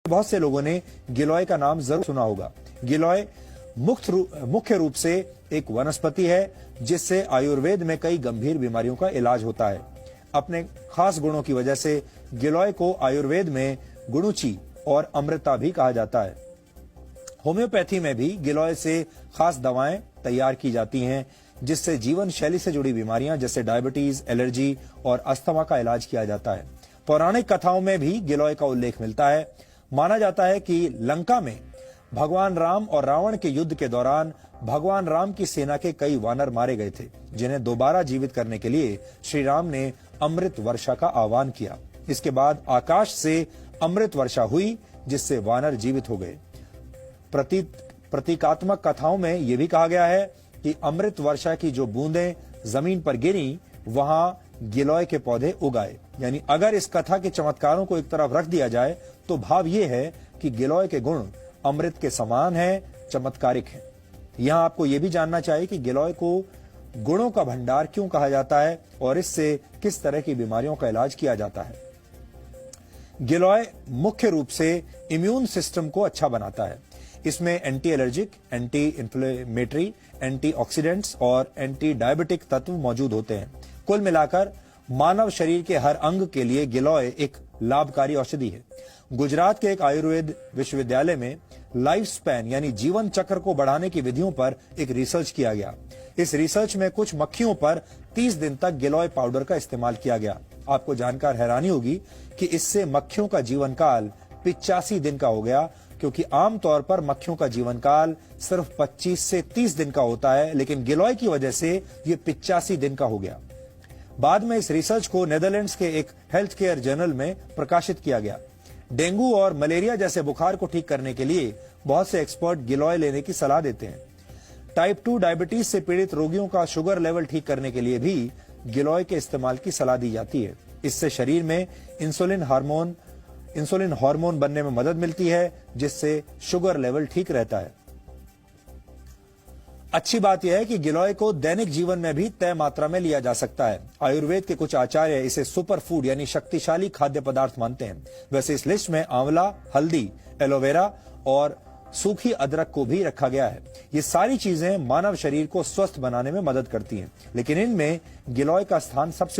बहुत से लोगों ने गिलोय का नाम जरूर सुना होगा। गिलोय मुख्य रूप से एक वनस्पति है जिससे आयुर्वेद में कई गंभीर बीमारियों का इलाज होता है। अपने खास गुणों की वजह से गिलोय को आयुर्वेद में गुणुची और अमृता भी कहा जाता है। होम्योपैथी में भी गिलोय से खास दवाएं तैयार की जाती हैं जिससे जीवन शैली से जुड़ी बीमारियां जैसे डायबिटीज, एलर्जी और अस्थमा का इलाज किया जाता है। पौराणिक कथाओं में भी गिलोय का उल्लेख मिलता है। माना जाता है कि लंका में भगवान राम और रावण के युद्ध के दौरान भगवान राम की सेना के कई वानर मारे गए थे, जिन्हें दोबारा जीवित करने के लिए श्री राम ने अमृत वर्षा का आह्वान किया। इसके बाद आकाश से अमृत वर्षा हुई जिससे वानर जीवित हो गए। प्रतीकात्मक कथाओं में यह भी कहा गया है कि अमृत वर्षा की जो बूंदें जमीन पर गिरी वहां गिलोय के पौधे उगाए। यानी अगर इस कथा के चमत्कारों को एक तरफ रख दिया जाए तो भाव यह है कि गिलोय के गुण अमृत के समान है, चमत्कारिक है। यहां आपको यह भी जानना चाहिए कि गिलोय को गुणों का भंडार क्यों कहा जाता है और इससे किस तरह की बीमारियों का इलाज किया जाता है। गिलोय मुख्य रूप से इम्यून सिस्टम को अच्छा बनाता है। इसमें anti allergic, anti inflammatory, antioxidants और एंटी डायबिटिक तत्व मौजूद होते हैं। कुल मिलाकर मानव शरीर के हर अंग के लिए गिलोय एक लाभकारी औषधि है। गुजरात के एक आयुर्वेद विश्वविद्यालय में लाइफ स्पैन यानी जीवन चक्र को बढ़ाने की विधियों पर एक रिसर्च किया गया। इस रिसर्च में कुछ मक्खियों पर 30 दिन तक गिलोय पाउडर का इस्तेमाल किया गया। आपको जानकर हैरानी होगी कि इससे मक्खियों का जीवन काल 85 दिन का हो गया, क्योंकि आमतौर पर मक्खियों का जीवन काल सिर्फ 25 से 30 दिन का होता है, लेकिन गिलोय की वजह से ये 85 दिन का हो गया। बाद में इस रिसर्च को नेदरलैंड्स के एक हेल्थ केयर जर्नल में प्रकाशित किया गया। डेंगू और मलेरिया जैसे बुखार को ठीक करने के लिए बहुत से एक्सपर्ट गिलोय लेने की सलाह देते हैं। टाइप 2 डायबिटीज से पीड़ित रोगियों का शुगर लेवल ठीक करने के लिए भी गिलोय के इस्तेमाल की सलाह दी जाती है। इससे शरीर में इंसुलिन हार्मोन बनने में मदद मिलती है, जिससे शुगर लेवल ठीक रहता है। अच्छी बात यह है कि गिलोय को दैनिक जीवन में भी तय मात्रा में लिया जा सकता है। आयुर्वेद के कुछ आचार्य इसे सुपर फूड यानी शक्तिशाली खाद्य पदार्थ मानते हैं। वैसे इस लिस्ट में आंवला, हल्दी, एलोवेरा और सूखी अदरक को भी रखा गया है। ये सारी चीजें मानव शरीर को स्वस्थ बनाने में मदद करती हैं, लेकिन इनमें गिलोय का स्थान सबसे